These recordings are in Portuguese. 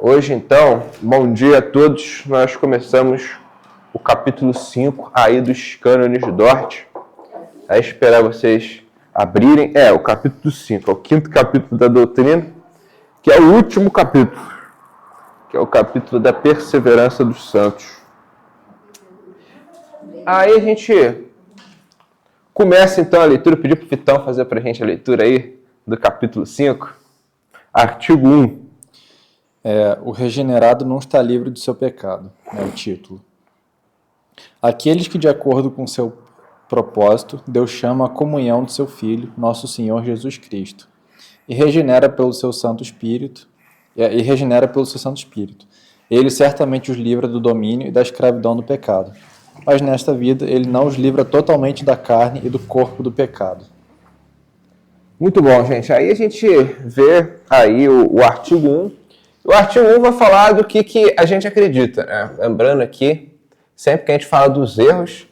Hoje, então, bom dia a todos. Nós começamos o capítulo 5 aí dos cânones de Dort. É esperar vocês abrirem. O capítulo 5, é o quinto capítulo da doutrina, que é o último capítulo, que é o capítulo da perseverança dos santos. Aí a gente começa, então, a leitura. Pedi para o Vitão fazer para a gente a leitura aí do capítulo 5, artigo 1. O regenerado não está livre do seu pecado, é o título. Aqueles que, de acordo com seu propósito, Deus chama à comunhão do seu Filho, nosso Senhor Jesus Cristo, e regenera pelo seu Santo Espírito. Ele certamente os livra do domínio e da escravidão do pecado, mas nesta vida ele não os livra totalmente da carne e do corpo do pecado. Muito bom, gente. Aí a gente vê aí o artigo 1. O artigo 1 vai falar do que a gente acredita, né? Lembrando aqui, sempre que a gente fala dos erros,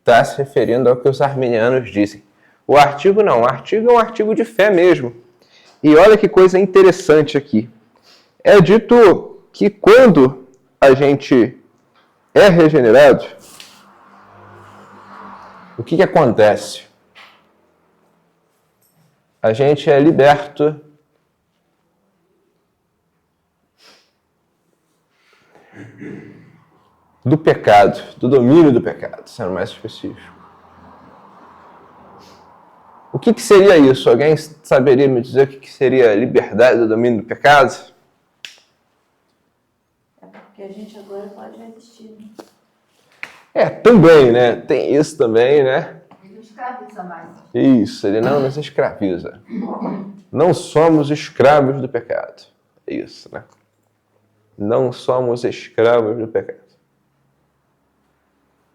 está se referindo ao que os arminianos dizem. O artigo não, o artigo é um artigo de fé mesmo. E olha que coisa interessante aqui. É dito que quando a gente é regenerado, o que acontece? A gente é liberto do pecado, do domínio do pecado, sendo mais específico. O que seria isso? Alguém saberia me dizer o que seria liberdade do domínio do pecado? É porque a gente agora pode resistir. Também, né? Tem isso também, né? Ele não escraviza mais. Isso, ele não nos escraviza. Não somos escravos do pecado. É isso, né? Não somos escravos do pecado.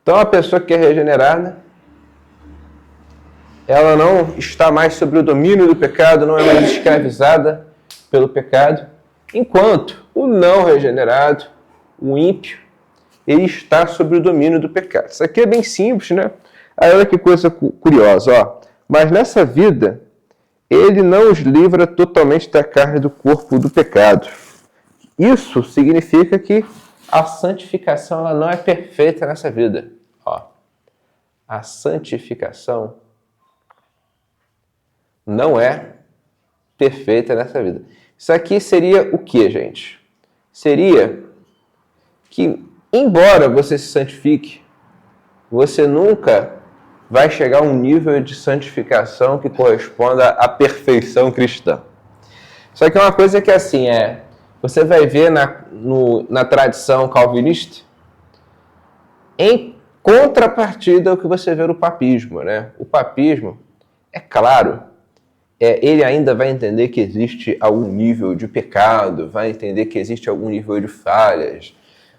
Então, a pessoa que é regenerada, ela não está mais sob o domínio do pecado, não é mais escravizada pelo pecado, enquanto o não regenerado, o ímpio, ele está sob o domínio do pecado. Isso aqui é bem simples, né? Aí olha que coisa curiosa, ó. Mas nessa vida, ele não os livra totalmente da carne e do corpo do pecado. Isso significa que a santificação ela não é perfeita nessa vida. Ó, a santificação não é perfeita nessa vida. Isso aqui seria o que, gente? Seria que, embora você se santifique, você nunca vai chegar a um nível de santificação que corresponda à perfeição cristã. Só que é uma coisa que assim você vai ver na tradição calvinista, em contrapartida ao que você vê no papismo, né? O papismo, é claro, ele ainda vai entender que existe algum nível de pecado, vai entender que existe algum nível de falhas,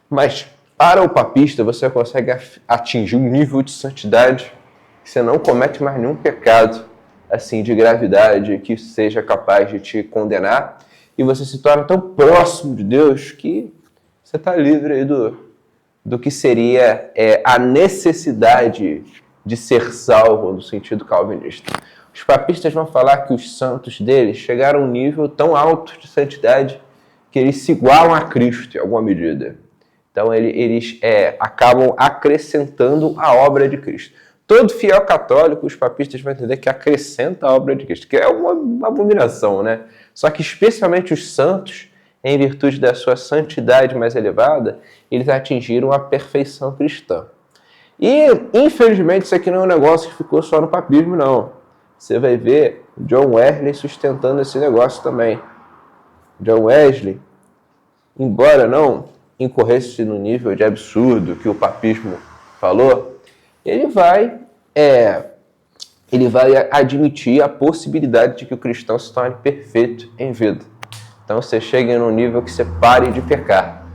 mas para o papista você consegue atingir um nível de santidade que você não comete mais nenhum pecado assim de gravidade que seja capaz de te condenar, e você se torna tão próximo de Deus que você está livre aí do que seria a necessidade de ser salvo no sentido calvinista. Os papistas vão falar que os santos deles chegaram a um nível tão alto de santidade que eles se igualam a Cristo em alguma medida. Então eles acabam acrescentando a obra de Cristo. Todo fiel católico, os papistas vão entender que acrescenta a obra de Cristo, que é uma abominação, né? Só que especialmente os santos, em virtude da sua santidade mais elevada, eles atingiram a perfeição cristã. E, infelizmente, isso aqui não é um negócio que ficou só no papismo, não. Você vai ver John Wesley sustentando esse negócio também. John Wesley, embora não incorresse no nível de absurdo que o papismo falou, ele vai admitir a possibilidade de que o cristão se torne perfeito em vida. Então você chega num nível que você pare de pecar.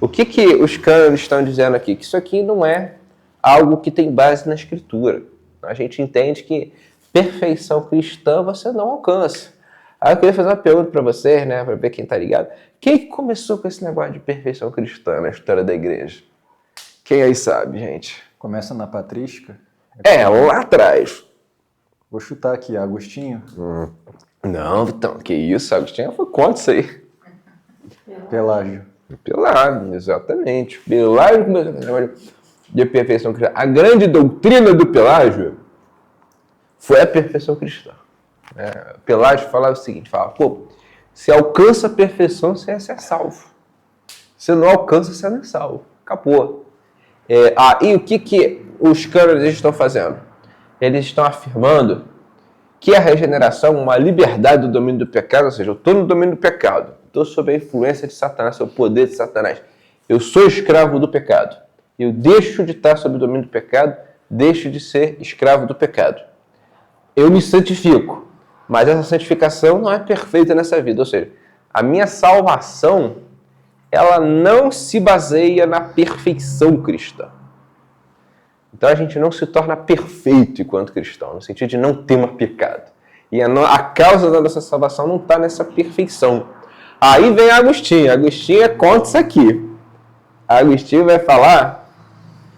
O que os cânones estão dizendo aqui? Que isso aqui não é algo que tem base na Escritura. A gente entende que perfeição cristã você não alcança. Aí eu queria fazer uma pergunta para vocês, né, para ver quem está ligado. Quem começou com esse negócio de perfeição cristã na história da igreja? Quem aí sabe, gente? Começa na patrística? Lá atrás. Vou chutar aqui, Agostinho. Não, Vitão, que isso? Agostinho foi contra isso aí. Pelágio. Pelágio, exatamente. Pelágio começou com esse negócio de perfeição cristã. A grande doutrina do Pelágio foi a perfeição cristã. Pelágio falava o seguinte, se alcança a perfeição, você é salvo. Se não alcança, você não é salvo. Acabou. E o que os cânones estão fazendo? Eles estão afirmando que a regeneração é uma liberdade do domínio do pecado, ou seja, eu estou no domínio do pecado, estou sob a influência de Satanás, sob o poder de Satanás. Eu sou escravo do pecado. Eu deixo de estar sob o domínio do pecado, deixo de ser escravo do pecado. Eu me santifico, mas essa santificação não é perfeita nessa vida, ou seja, a minha salvação, ela não se baseia na perfeição cristã. Então a gente não se torna perfeito enquanto cristão, no sentido de não ter mais pecado. E a causa da nossa salvação não está nessa perfeição. Aí vem Agostinho. Agostinho é contra isso aqui. Agostinho vai falar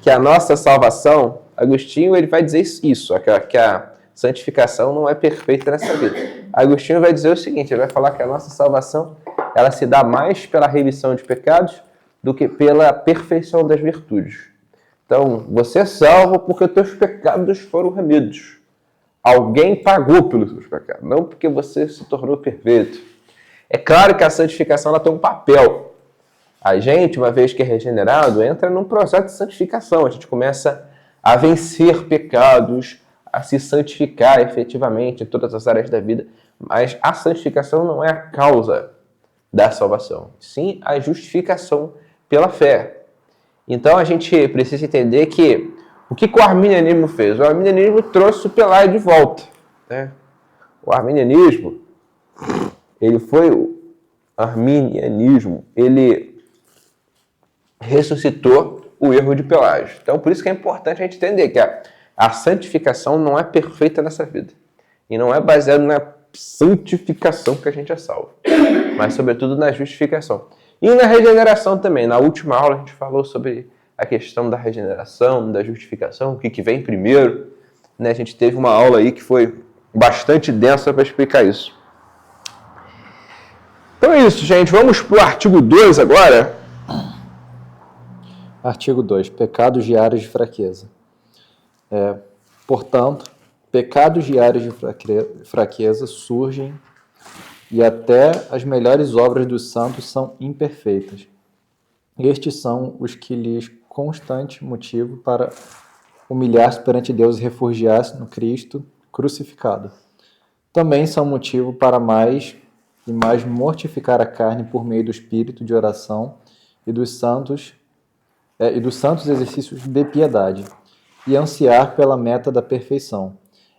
que a nossa salvação, Agostinho ele vai dizer isso, que a santificação não é perfeita nessa vida. Agostinho vai dizer o seguinte, ele vai falar que a nossa salvação ela se dá mais pela remissão de pecados do que pela perfeição das virtudes. Então, você é salvo porque os teus pecados foram remidos. Alguém pagou pelos seus pecados, não porque você se tornou perfeito. É claro que a santificação ela tem um papel. A gente, uma vez que é regenerado, entra num processo de santificação. A gente começa a vencer pecados, a se santificar efetivamente em todas as áreas da vida. Mas a santificação não é a causa da salvação, sim a justificação pela fé. Então a gente precisa entender que o que o arminianismo fez? O arminianismo trouxe o Pelágio de volta. O arminianismo, ele ressuscitou o erro de Pelágio. Então por isso que é importante a gente entender que a santificação não é perfeita nessa vida. E não é baseado na santificação que a gente é salvo, mas sobretudo na justificação. E na regeneração também. Na última aula a gente falou sobre a questão da regeneração, da justificação, o que vem primeiro. A gente teve uma aula aí que foi bastante densa para explicar isso. Então é isso, gente. Vamos para o artigo 2 agora. Artigo 2. Pecados diários de fraqueza. Portanto, pecados diários de fraqueza surgem e até as melhores obras dos santos são imperfeitas. Estes são os que lhes constante motivo para humilhar-se perante Deus e refugiar-se no Cristo crucificado. Também são motivo para mais e mais mortificar a carne por meio do espírito de oração e dos santos exercícios de piedade, e ansiar pela meta da perfeição.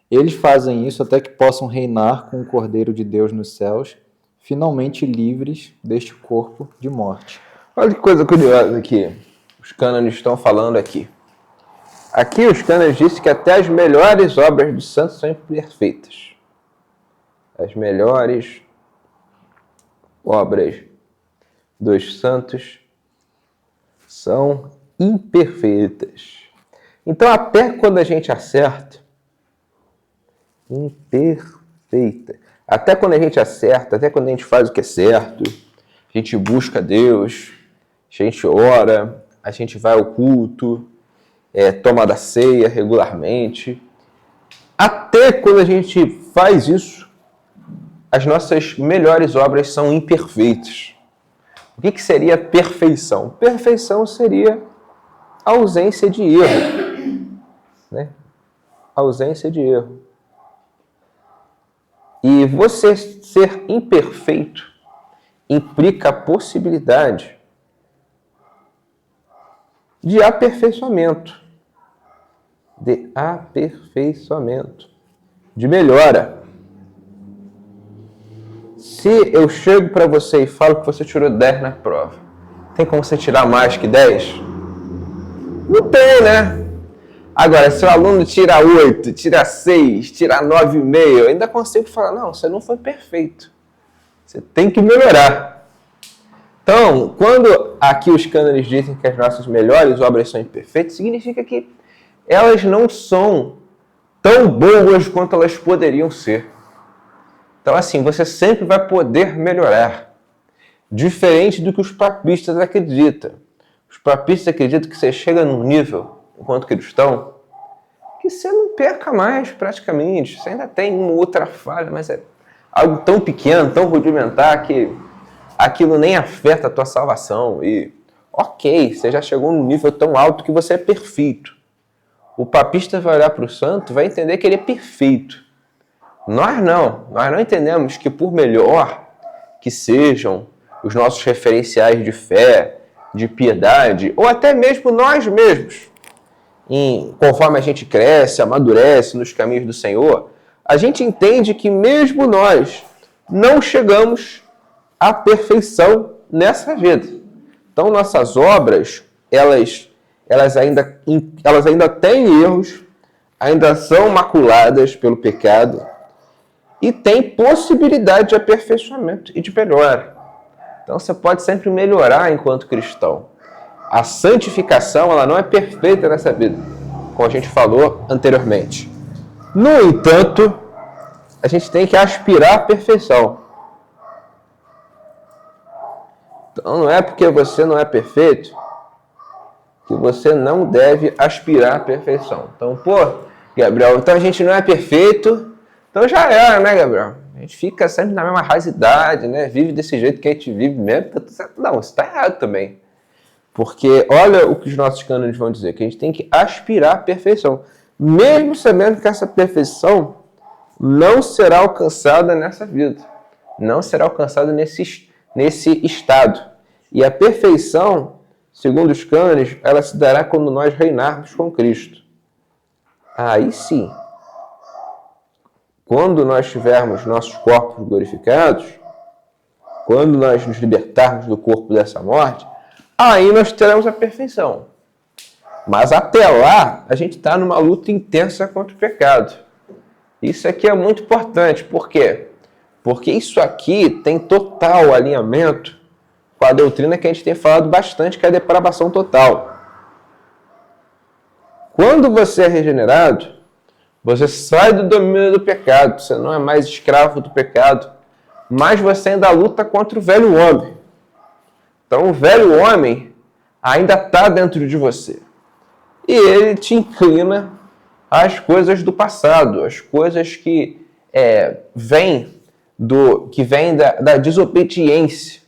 Eles fazem isso até que possam reinar com o Cordeiro de Deus nos céus, finalmente livres deste corpo de morte. Olha que coisa curiosa aqui. Os cânones estão falando aqui. Aqui os cânones dizem que até as melhores obras dos santos são imperfeitas. As melhores obras dos santos são imperfeitas. Então, até quando a gente acerta, imperfeita. Até quando a gente acerta, até quando a gente faz o que é certo, a gente busca Deus, a gente ora, a gente vai ao culto, toma da ceia regularmente. Até quando a gente faz isso, as nossas melhores obras são imperfeitas. O que seria perfeição? Perfeição seria a ausência de erro. Ausência de erro. E você ser imperfeito implica a possibilidade de aperfeiçoamento, de melhora. Se eu chego para você e falo que você tirou 10 na prova, tem como você tirar mais que 10? Não tem, né? Agora, se o aluno tira 8, tira 6, tira 9,5, eu ainda consigo falar, não, você não foi perfeito. Você tem que melhorar. Então, quando aqui os cânones dizem que as nossas melhores obras são imperfeitas, significa que elas não são tão boas quanto elas poderiam ser. Então, assim, você sempre vai poder melhorar. Diferente do que os papistas acreditam. Os papistas acreditam que você chega num nível, enquanto cristão, que você não peca mais praticamente. Você ainda tem uma outra falha, mas é algo tão pequeno, tão rudimentar, que aquilo nem afeta a tua salvação. E, ok, você já chegou num nível tão alto que você é perfeito. O papista vai olhar para o santo, vai entender que ele é perfeito. Nós não entendemos que por melhor que sejam os nossos referenciais de fé, de piedade, ou até mesmo nós mesmos, conforme a gente cresce, amadurece nos caminhos do Senhor, a gente entende que mesmo nós não chegamos à perfeição nessa vida. Então, nossas obras, elas ainda têm erros, ainda são maculadas pelo pecado e tem possibilidade de aperfeiçoamento e de melhora. Então, você pode sempre melhorar enquanto cristão. A santificação, ela não é perfeita nessa vida, como a gente falou anteriormente. No entanto, a gente tem que aspirar à perfeição. Então, não é porque você não é perfeito que você não deve aspirar à perfeição. Então, Gabriel, então a gente não é perfeito, então já era, né, Gabriel? A gente fica sempre na mesma rasidade, né? Vive desse jeito que a gente vive mesmo, tá tudo certo. Não, isso está errado também. Porque olha o que os nossos cânones vão dizer, que a gente tem que aspirar à perfeição. Mesmo sabendo que essa perfeição não será alcançada nessa vida. Não será alcançada nesse estado. E a perfeição, segundo os cânones, ela se dará quando nós reinarmos com Cristo. Aí sim, quando nós tivermos nossos corpos glorificados, quando nós nos libertarmos do corpo dessa morte, aí nós teremos a perfeição. Mas até lá, a gente está numa luta intensa contra o pecado. Isso aqui é muito importante. Por quê? Porque isso aqui tem total alinhamento com a doutrina que a gente tem falado bastante, que é a depravação total. Quando você é regenerado, você sai do domínio do pecado, você não é mais escravo do pecado, mas você ainda luta contra o velho homem. Então o velho homem ainda está dentro de você. E ele te inclina às coisas do passado, às coisas que vêm da desobediência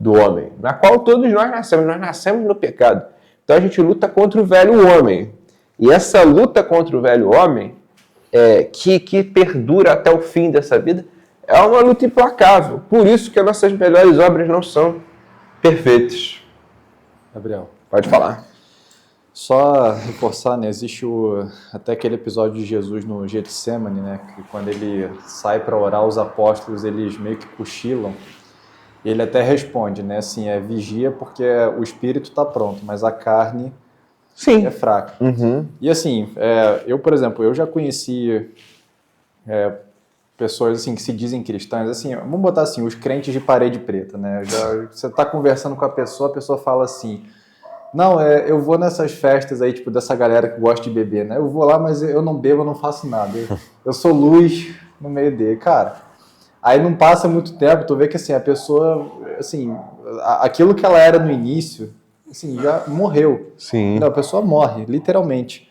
do homem, na qual todos nós nascemos no pecado. Então a gente luta contra o velho homem. E essa luta contra o velho homem, que perdura até o fim dessa vida, é uma luta implacável. Por isso que as nossas melhores obras não são perfeitas. Gabriel. Pode falar. Só reforçar, né? Existe até aquele episódio de Jesus no Getsemane, né? Que quando ele sai para orar, os apóstolos, eles meio que cochilam. E ele até responde, né? Assim, vigia porque o espírito está pronto, mas a carne é fraca. Uhum. E assim, eu, por exemplo, eu já conheci pessoas assim, que se dizem cristãs, assim, vamos botar assim, os crentes de parede preta, né? Você está conversando com a pessoa fala assim, não, eu vou nessas festas aí, tipo, dessa galera que gosta de beber, né? Eu vou lá, mas eu não bebo, eu não faço nada. Eu sou luz no meio dele. Cara, aí não passa muito tempo, tu vê que assim, a pessoa, assim, aquilo que ela era no início, assim, já morreu. Sim. Não, a pessoa morre, literalmente.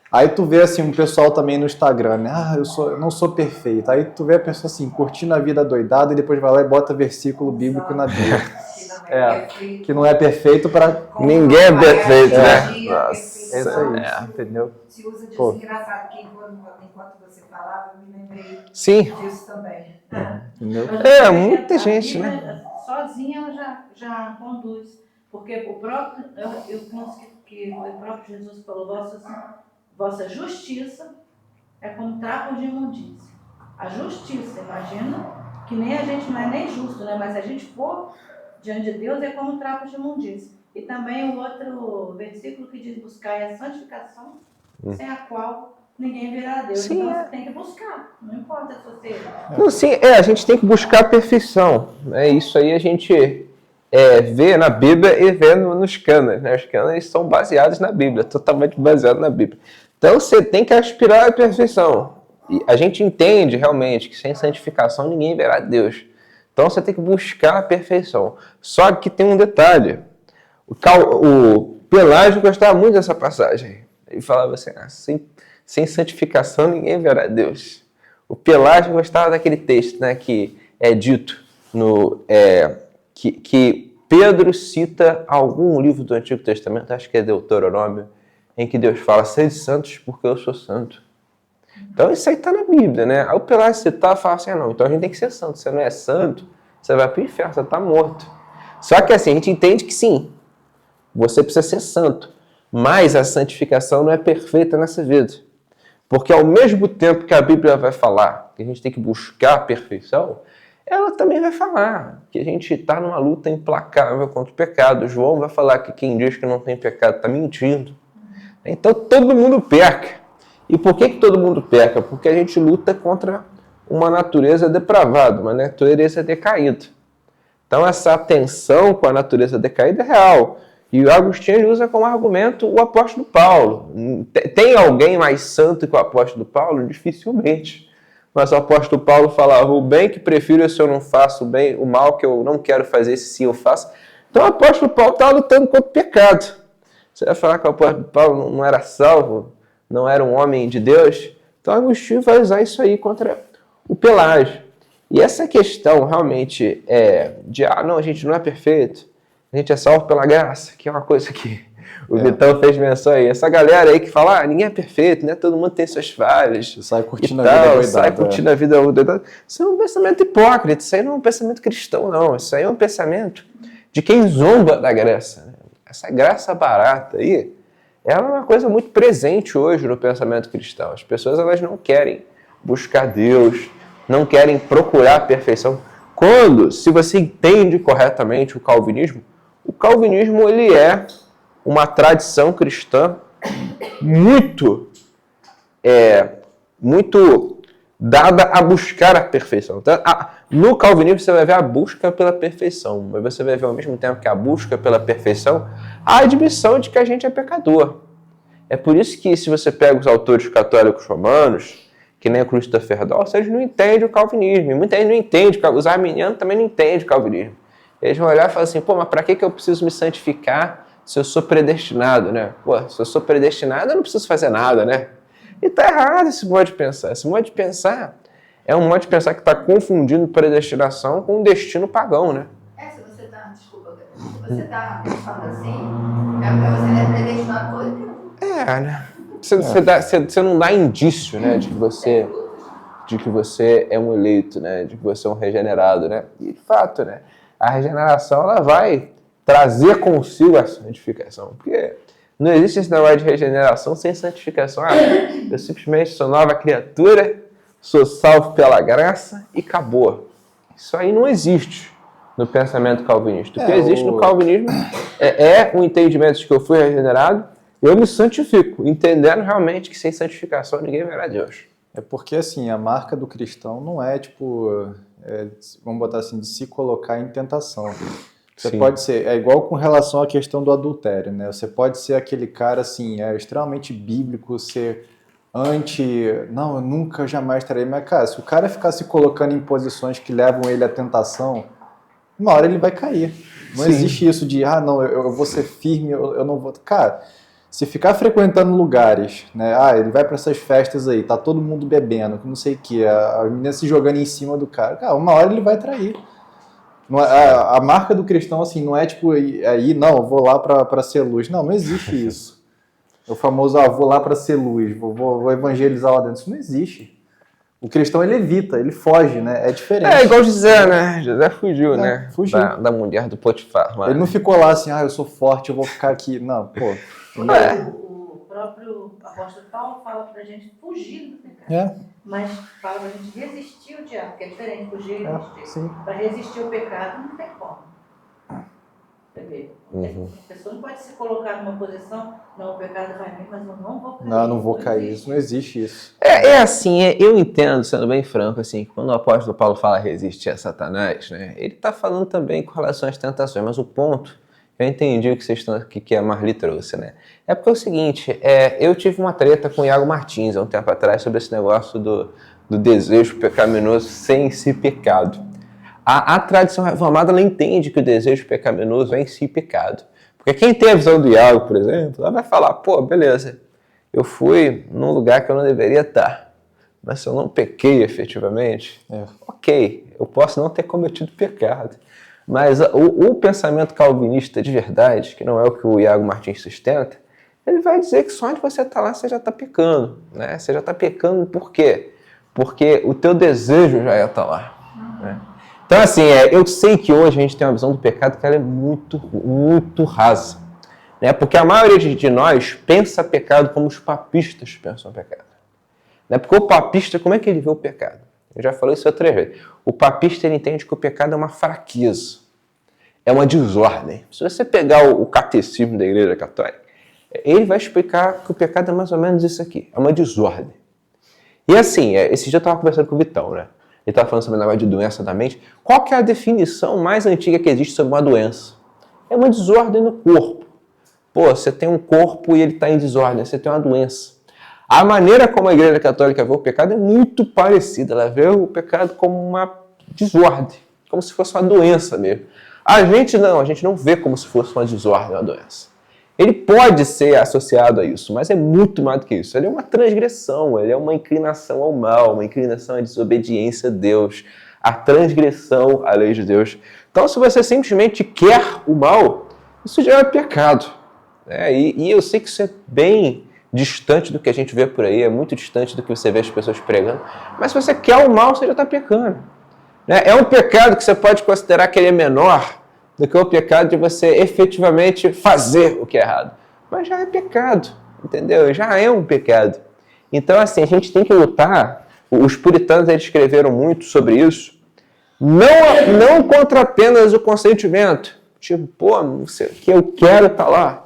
Aí tu vê assim um pessoal também no Instagram, né? Eu não sou perfeito. Aí tu vê a pessoa assim, curtindo a vida doidada e depois vai lá e bota versículo bíblico na Bíblia. Que não é perfeito para... Ninguém é perfeito, né? Nossa, é isso aí, entendeu? Se usa disso, engraçado, que enquanto você falava, eu me lembrei disso também. Entendeu? Muita gente, né? Sozinha ela já conduz. Porque eu penso que o próprio Jesus falou, vossa justiça é como trapos de imundícia. A justiça, imagina, que nem a gente não é nem justo, né? Mas se a gente for diante de Deus é como trapos de imundícia. E também o outro versículo que diz buscar a santificação, sem a qual ninguém verá a Deus. Sim, então você tem que buscar, não importa se você... Não, sim, a gente tem que buscar a perfeição. Né? Isso aí a gente vê na Bíblia e vê nos cânones. Né? Os cânones são baseados na Bíblia, totalmente baseados na Bíblia. Então você tem que aspirar à perfeição. E a gente entende realmente que sem santificação ninguém verá Deus. Então você tem que buscar a perfeição. Só que tem um detalhe. O Pelágio gostava muito dessa passagem. Ele falava assim, sem santificação ninguém verá Deus. O Pelágio gostava daquele texto, né, que é dito, que Pedro cita algum livro do Antigo Testamento, acho que é Deuteronômio, em que Deus fala, sede santos porque eu sou santo. Então isso aí está na Bíblia, né? Aí o Pelágio citar e fala assim, não, então a gente tem que ser santo. Se você não é santo, você vai para o inferno, você está morto. Só que assim, a gente entende que sim, você precisa ser santo, mas a santificação não é perfeita nessa vida. Porque ao mesmo tempo que a Bíblia vai falar que a gente tem que buscar a perfeição, ela também vai falar que a gente está numa luta implacável contra o pecado. João vai falar que quem diz que não tem pecado está mentindo. Então todo mundo peca. E por que todo mundo peca? Porque a gente luta contra uma natureza depravada, uma natureza decaída. Então essa tensão com a natureza decaída é real. E o Agostinho ele usa como argumento o apóstolo Paulo. Tem alguém mais santo que o apóstolo Paulo? Dificilmente. Mas o apóstolo Paulo falava, o bem que prefiro esse eu não faço, o mal que eu não quero fazer, esse sim eu faço. Então o apóstolo Paulo está lutando contra o pecado. Você vai falar que o apóstolo Paulo não era salvo, não era um homem de Deus? Então Agostinho vai usar isso aí contra o Pelágio. E essa questão realmente não, a gente não é perfeito, a gente é salvo pela graça, que é uma coisa que o Vitão fez menção aí. Essa galera aí que fala, ninguém é perfeito, né? Todo mundo tem suas falhas. Sai curtindo a vida doidada. Sai curtindo a vida doidada. Isso é um pensamento hipócrita, isso aí não é um pensamento cristão, não. Isso aí é um pensamento de quem zomba da graça, né? Essa graça barata aí, ela é uma coisa muito presente hoje no pensamento cristão. As pessoas elas não querem buscar Deus, não querem procurar a perfeição. Se você entende corretamente o calvinismo ele é uma tradição cristã muito dada a buscar a perfeição. Então, no calvinismo você vai ver a busca pela perfeição, mas você vai ver ao mesmo tempo que a busca pela perfeição, a admissão de que a gente é pecador. É por isso que se você pega os autores católicos romanos, que nem o Christopher Dawson, eles não entendem o calvinismo. Muita gente não entende, os arminianos também não entendem o calvinismo. Eles vão olhar e falar assim, mas para que eu preciso me santificar se eu sou predestinado, né? Se eu sou predestinado, eu não preciso fazer nada, né? E tá errado esse modo de pensar. Esse modo de pensar é um modo de pensar que está confundindo predestinação com um destino pagão, né? Se você está, pensando assim, você é predestinado por Deus. Né? Você não dá indício, né, de que você é um eleito, né, de que você é um regenerado, né? E de fato, né, a regeneração ela vai trazer consigo a santificação, porque não existe esse negócio de regeneração sem santificação. Eu simplesmente sou nova criatura, sou salvo pela graça e acabou. Isso aí não existe no pensamento calvinista. O que existe no calvinismo é o entendimento de que eu fui regenerado, eu me santifico, entendendo realmente que sem santificação ninguém verá Deus. É porque, assim, a marca do cristão não é, vamos botar assim, de se colocar em tentação. Você pode ser, é igual com relação à questão do adultério, né? Você pode ser aquele cara, assim, extremamente bíblico, ser não, eu nunca, jamais trarei. Mas, cara, se o cara ficar se colocando em posições que levam ele à tentação, uma hora ele vai cair. Não existe isso de, não, eu vou ser firme, eu não vou... Cara... Se ficar frequentando lugares, né? Ele vai para essas festas aí, tá todo mundo bebendo, não sei o que, a menina se jogando em cima do cara, uma hora ele vai trair. Não é, a marca do cristão, assim, não é tipo, não, eu vou lá para ser luz. Não existe isso. O famoso, vou lá para ser luz, vou evangelizar lá dentro. Isso não existe. O cristão, ele evita, ele foge, né? É diferente. É igual José, né? José fugiu, né? Fugiu. Da mulher do Potifar. Mas... Ele não ficou lá assim, eu sou forte, eu vou ficar aqui. Não, pô. O próprio apóstolo Paulo fala pra gente fugir do pecado. Mas fala pra gente resistir ao diabo, que é diferente, fugir e resistir. Para resistir ao pecado não tem como. Você vê? A pessoa não pode se colocar numa posição, não, o pecado vai vir, mas eu não vou cair. Não vou cair, isso não existe isso. Assim, eu entendo, sendo bem franco, assim, quando o apóstolo Paulo fala resistir a Satanás, né, ele está falando também com relação às tentações, mas o ponto, eu entendi o que a Marli trouxe, né, é porque é o seguinte, eu tive uma treta com o Iago Martins há um tempo atrás sobre esse negócio do desejo pecaminoso sem ser pecado. A tradição reformada, ela entende que o desejo pecaminoso é em si pecado. Porque quem tem a visão do Iago, por exemplo, ela vai falar, pô, beleza, eu fui num lugar que eu não deveria estar, mas se eu não pequei efetivamente, ok, eu posso não ter cometido pecado. Mas o pensamento calvinista de verdade, que não é o que o Iago Martins sustenta, ele vai dizer que só de você estar lá você já está pecando. Né? Você já está pecando por quê? Porque o teu desejo já ia estar lá. Né? Então, assim, eu sei que hoje a gente tem uma visão do pecado que ela é muito, muito rasa. Né? Porque a maioria de nós pensa pecado como os papistas pensam pecado. Né? Porque o papista, como é que ele vê o pecado? Eu já falei isso outra vez. O papista, ele entende que o pecado é uma fraqueza. É uma desordem. Se você pegar o catecismo da Igreja Católica, ele vai explicar que o pecado é mais ou menos isso aqui. É uma desordem. E assim, esse dia eu estava conversando com o Vitão, né? Ele estava falando sobre o negócio de doença da mente. Qual que é a definição mais antiga que existe sobre uma doença? É uma desordem no corpo. Pô, você tem um corpo e ele está em desordem, você tem uma doença. A maneira como a Igreja Católica vê o pecado é muito parecida. Ela vê o pecado como uma desordem, como se fosse uma doença mesmo. A gente não vê como se fosse uma desordem, uma doença. Ele pode ser associado a isso, mas é muito mais do que isso. Ele é uma transgressão, ele é uma inclinação ao mal, uma inclinação à desobediência a Deus, a transgressão à lei de Deus. Então, se você simplesmente quer o mal, isso já é pecado. E eu sei que isso é bem distante do que a gente vê por aí, é muito distante do que você vê as pessoas pregando, mas se você quer o mal, você já está pecando. É um pecado que você pode considerar que ele é menor do que o pecado de você efetivamente fazer o que é errado. Mas já é pecado, entendeu? Já é um pecado. Então, assim, a gente tem que lutar. Os puritanos, eles escreveram muito sobre isso. Não contra apenas o consentimento. Tipo, pô, não sei o que, eu quero estar lá.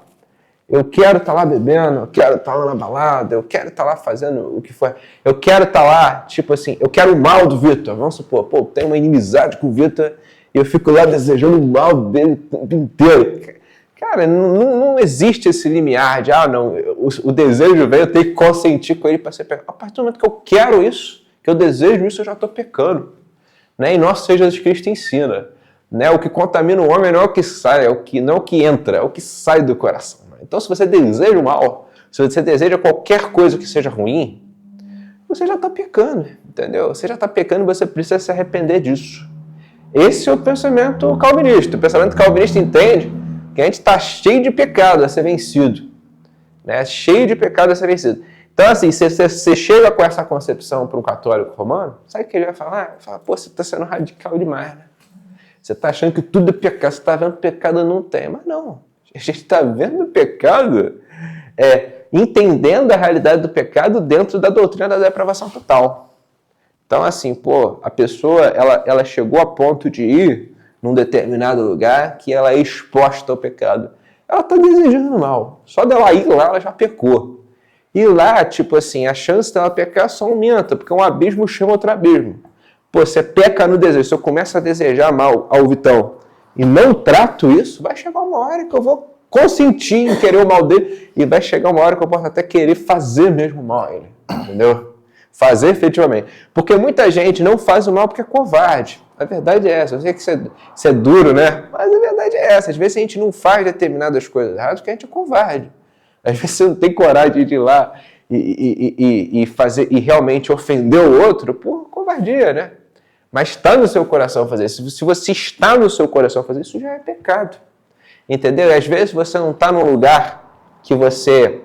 Eu quero estar lá bebendo, eu quero estar lá na balada, eu quero estar lá fazendo o que for. Eu quero estar lá, tipo assim, eu quero o mal do Vitor. Vamos supor, pô, eu tenho uma inimizade com o Vitor e eu fico lá desejando o mal dele o tempo inteiro. Cara, não existe esse limiar de, o desejo vem, eu tenho que consentir com ele para ser pecado. A partir do momento que eu quero isso, que eu desejo isso, eu já estou pecando. Né? E nosso Senhor Jesus Cristo ensina. Né? O que contamina o homem não é o que sai, não é o que entra, é o que sai do coração. Então, se você deseja o mal, se você deseja qualquer coisa que seja ruim, você já está pecando, entendeu? Você já está pecando e você precisa se arrepender disso. Esse é o pensamento calvinista. O pensamento calvinista entende que a gente está cheio de pecado a ser vencido. Né? Cheio de pecado a ser vencido. Então, assim, se você chega com essa concepção para um católico romano, sabe o que ele vai falar? Ele fala, pô, você está sendo radical demais, né? Você está achando que tudo é pecado, você está vendo que pecado não tem. Mas não. A gente está vendo o pecado, entendendo a realidade do pecado dentro da doutrina da depravação total. Então, assim, pô, a pessoa, ela chegou a ponto de ir num determinado lugar que ela é exposta ao pecado. Ela está desejando mal. Só dela ir lá, ela já pecou. E lá, tipo assim, a chance dela pecar só aumenta, porque um abismo chama outro abismo. Pô, você peca no desejo. Se eu começo a desejar mal ao Vitão e não trato isso, vai chegar uma hora que eu vou consentir em querer o mal dele e vai chegar uma hora que eu posso até querer fazer mesmo mal a ele, entendeu? Fazer efetivamente. Porque muita gente não faz o mal porque é covarde. A verdade é essa. Eu sei que isso é duro, né? Mas a verdade é essa. Às vezes a gente não faz determinadas coisas erradas porque a gente é covarde. Às vezes você não tem coragem de ir lá e fazer, e realmente ofender o outro por covardia, né? Mas está no seu coração fazer isso. Se você está no seu coração fazer isso, já é pecado. Entendeu? E às vezes você não está no lugar que você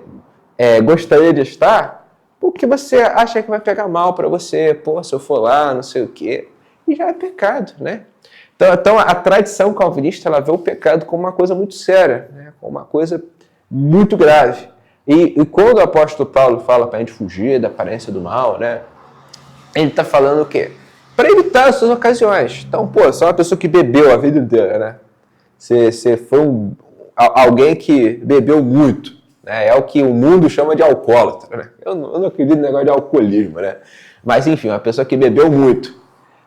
gostaria de estar, porque você acha que vai pegar mal para você. Pô, se eu for lá, não sei o quê. E já é pecado, né? Então a tradição calvinista, ela vê o pecado como uma coisa muito séria, né? Como uma coisa muito grave. E quando o apóstolo Paulo fala para a gente fugir da aparência do mal, né? Ele está falando o quê? Para evitar essas ocasiões. Então, pô, você é uma pessoa que bebeu a vida inteira, né? Você foi alguém que bebeu muito, né? É o que o mundo chama de alcoólatra, né? Eu não acredito no negócio de alcoolismo, né? Mas, enfim, uma pessoa que bebeu muito.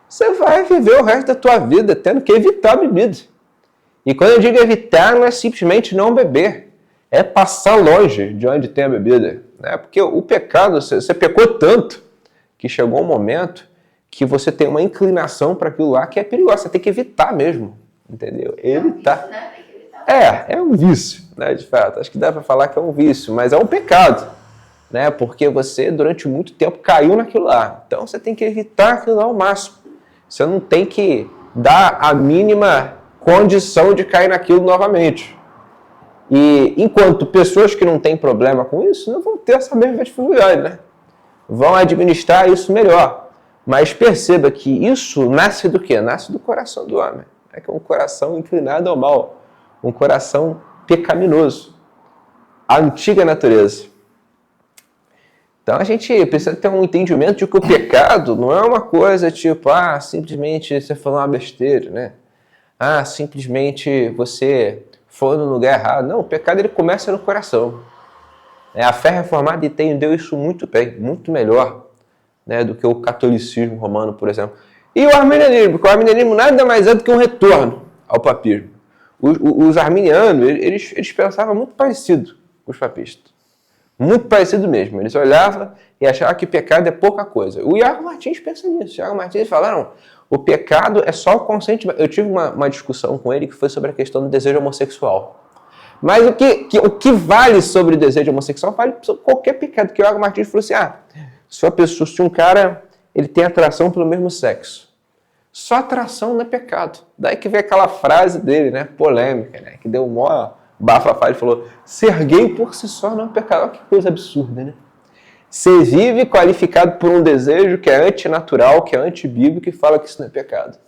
Você vai viver o resto da tua vida tendo que evitar a bebida. E quando eu digo evitar, não é simplesmente não beber. É passar longe de onde tem a bebida, né? Porque o pecado, você pecou tanto que chegou um momento que você tem uma inclinação para aquilo lá que é perigoso. Você tem que evitar mesmo, entendeu? Evitar. Né? Tem que evitar. É um vício, né, de fato. Acho que dá para falar que é um vício, mas é um pecado, né? Porque você, durante muito tempo, caiu naquilo lá. Então, você tem que evitar aquilo lá ao máximo. Você não tem que dar a mínima condição de cair naquilo novamente. E, enquanto pessoas que não têm problema com isso, não vão ter essa mesma dificuldade, né? Vão administrar isso melhor. Mas perceba que isso nasce do quê? Nasce do coração do homem. É que é um coração inclinado ao mal. Um coração pecaminoso. A antiga natureza. Então a gente precisa ter um entendimento de que o pecado não é uma coisa tipo, simplesmente você falou uma besteira, né? Simplesmente você foi no lugar errado. Não, o pecado ele começa no coração. A fé reformada entendeu isso muito bem, muito melhor, né, do que o catolicismo romano, por exemplo. E o arminianismo, porque o arminianismo nada mais é do que um retorno ao papismo. Os arminianos, eles pensavam muito parecido com os papistas. Muito parecido mesmo. Eles olhavam e achavam que pecado é pouca coisa. O Iago Martins pensa nisso. O Iago Martins fala, o pecado é só o consentimento. Eu tive uma discussão com ele que foi sobre a questão do desejo homossexual. Mas o que vale sobre o desejo homossexual vale sobre qualquer pecado. Que o Iago Martins falou assim, se um cara ele tem atração pelo mesmo sexo, só atração não é pecado. Daí que vem aquela frase dele, né, polêmica, né, que deu um maior bafafá. Ele falou, ser gay por si só não é pecado. Olha que coisa absurda, né? Você vive qualificado por um desejo que é antinatural, que é antibíblico, e fala que isso não é pecado.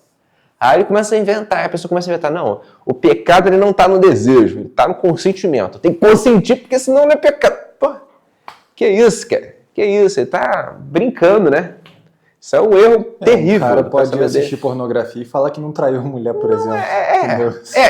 Aí ele começa a inventar, a pessoa começa a inventar, não, o pecado ele não está no desejo, ele está no consentimento. Tem que consentir, porque senão não é pecado. Pô, que isso, cara? Que isso? Ele está brincando, né? Isso é um erro terrível. O cara pode assistir pornografia e falar que não traiu a mulher, por exemplo.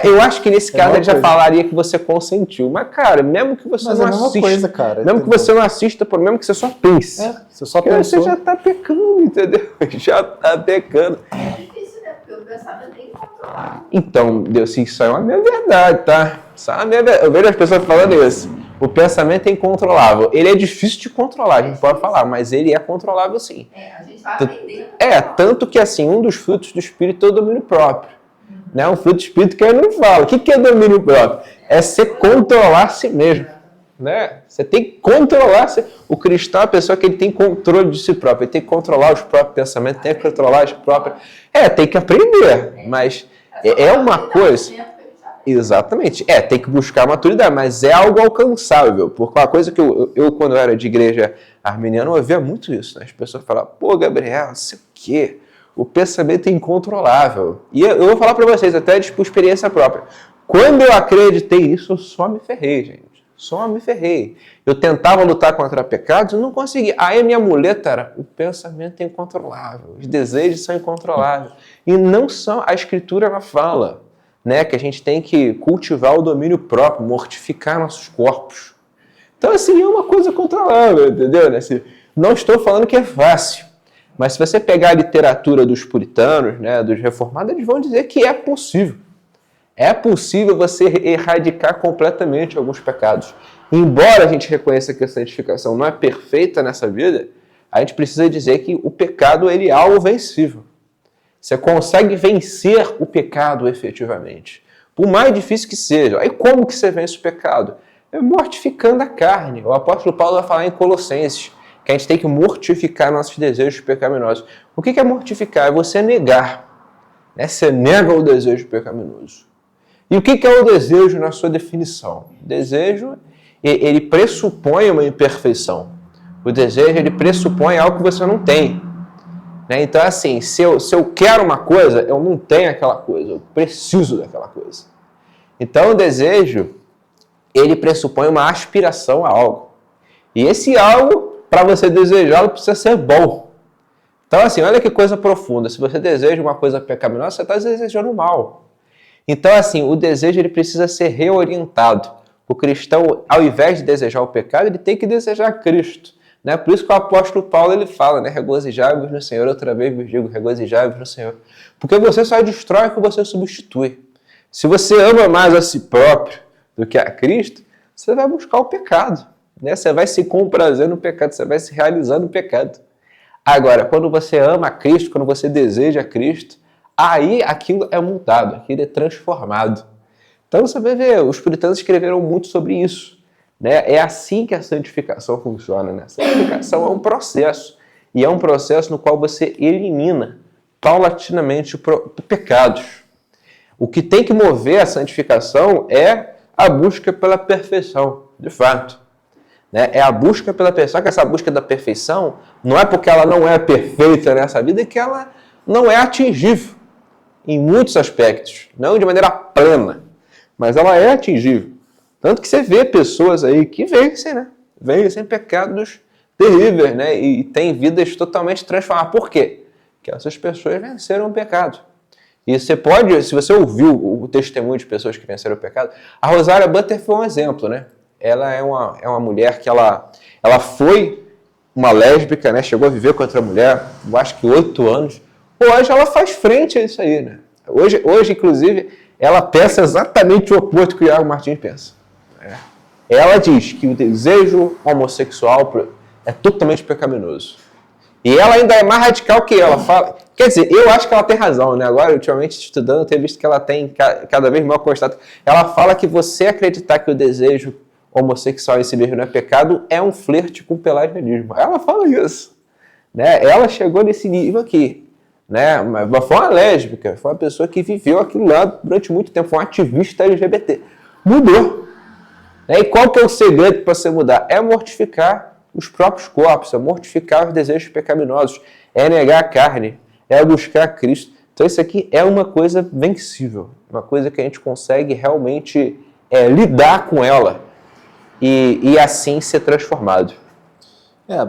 Eu acho que nesse caso ele já falaria que você consentiu. Mas, cara, mesmo que você não assista... coisa, cara. Mesmo que você não assista, mesmo que você só pense. Você só pensou. Você já está pecando, entendeu? Já está pecando. É difícil, né? Porque o pensamento tem que controlar. Então, Deus, isso aí é uma minha verdade, tá? Isso é uma minha verdade. Eu vejo as pessoas falando isso. O pensamento é incontrolável. Ele é difícil de controlar, a gente pode falar, mas ele é controlável sim. A gente vai aprender. Tanto que assim, um dos frutos do Espírito é o domínio próprio. Né? Um fruto do Espírito que eu não falo. O que é domínio próprio? É você controlar a si mesmo. Né? Você tem que controlar. O cristão é a pessoa que ele tem controle de si próprio. Ele tem que controlar os próprios pensamentos, tem que controlar as próprias... tem que aprender, mas é uma coisa... Exatamente. Tem que buscar maturidade, mas é algo alcançável. Porque uma coisa que eu quando eu era de igreja arminiana, eu ouvia muito isso. Né? As pessoas falavam, pô, Gabriel, não sei o quê. O pensamento é incontrolável. E eu vou falar para vocês, até por experiência própria. Quando eu acreditei nisso, eu só me ferrei, gente. Só me ferrei. Eu tentava lutar contra pecados e não conseguia. Aí a minha muleta era, o pensamento é incontrolável. Os desejos são incontroláveis. E não são, a Escritura ela fala, né, que a gente tem que cultivar o domínio próprio, mortificar nossos corpos. Então, assim, é uma coisa controlável, entendeu? Né? Assim, não estou falando que é fácil, mas se você pegar a literatura dos puritanos, né, dos reformados, eles vão dizer que é possível. É possível você erradicar completamente alguns pecados. Embora a gente reconheça que a santificação não é perfeita nessa vida, a gente precisa dizer que o pecado ele é algo vencível. Você consegue vencer o pecado efetivamente. Por mais difícil que seja. Aí como que você vence o pecado? É mortificando a carne. O apóstolo Paulo vai falar em Colossenses que a gente tem que mortificar nossos desejos pecaminosos. O que é mortificar? É você negar. Né? Você nega o desejo pecaminoso. E o que é o desejo na sua definição? O desejo, ele pressupõe uma imperfeição. O desejo, ele pressupõe algo que você não tem. Então, assim, se eu quero uma coisa, eu não tenho aquela coisa, eu preciso daquela coisa. Então, o desejo, ele pressupõe uma aspiração a algo. E esse algo, para você desejá-lo, precisa ser bom. Então, assim, olha que coisa profunda. Se você deseja uma coisa pecaminosa, você está desejando mal. Então, assim, o desejo ele precisa ser reorientado. O cristão, ao invés de desejar o pecado, ele tem que desejar Cristo. Né? Por isso que o apóstolo Paulo ele fala, né? Regozijai-vos no Senhor, outra vez vos digo, regozijai-vos no Senhor. Porque você só destrói o que você substitui. Se você ama mais a si próprio do que a Cristo, você vai buscar o pecado. Né? Você vai se comprazer no pecado, você vai se realizar no pecado. Agora, quando você ama Cristo, quando você deseja Cristo, aí aquilo é mudado, aquilo é transformado. Então você vai ver, os puritanos escreveram muito sobre isso. Né? É assim que a santificação funciona. Né? A santificação é um processo. E é um processo no qual você elimina paulatinamente pecados. O que tem que mover a santificação é a busca pela perfeição, de fato. Né? É a busca pela perfeição, que essa busca da perfeição não é porque ela não é perfeita nessa vida, é que ela não é atingível em muitos aspectos, não de maneira plena, mas ela é atingível. Tanto que você vê pessoas aí que vencem, né? Vencem pecados terríveis, né? E têm vidas totalmente transformadas. Por quê? Porque essas pessoas venceram o pecado. E você pode, se você ouviu o testemunho de pessoas que venceram o pecado, a Rosária Butler foi um exemplo, né? Ela é uma mulher que ela foi uma lésbica, né? Chegou a viver com outra mulher, eu acho que 8 anos. Hoje ela faz frente a isso aí, né? Hoje, inclusive, ela pensa exatamente o oposto que o Iago Martins pensa. Ela diz que o desejo homossexual é totalmente pecaminoso. E ela ainda é mais radical que ela fala. Quer dizer, eu acho que ela tem razão, né? Agora, ultimamente, estudando, eu tenho visto que ela tem cada vez maior constatação. Ela fala que você acreditar que o desejo homossexual em si mesmo não é pecado é um flerte com o pelagianismo. Ela fala isso. Né? Ela chegou nesse nível aqui. Né? Mas foi uma lésbica, foi uma pessoa que viveu aquilo lá durante muito tempo, foi uma ativista LGBT. Mudou. Né? E qual que é o segredo para você mudar? É mortificar os próprios corpos, é mortificar os desejos pecaminosos, é negar a carne, é buscar Cristo. Então isso aqui é uma coisa vencível, uma coisa que a gente consegue realmente lidar com ela e assim ser transformado.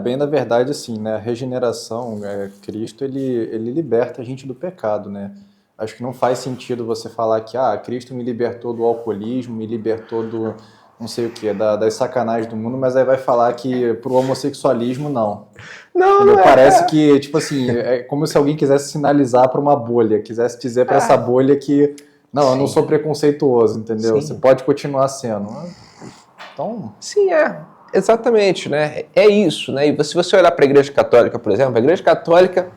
Bem na verdade, assim, né? A regeneração, Cristo, ele liberta a gente do pecado, né? Acho que não faz sentido você falar que Cristo me libertou do alcoolismo, me libertou do não sei o que, das sacanagens do mundo, mas aí vai falar que pro homossexualismo, não. Não parece que, tipo assim, é como se alguém quisesse sinalizar para uma bolha, quisesse dizer para essa bolha que, não, eu não sou preconceituoso, entendeu? Sim. Você pode continuar sendo. Então... Sim, exatamente, né? É isso, né? E se você olhar para a Igreja Católica, por exemplo, a Igreja Católica,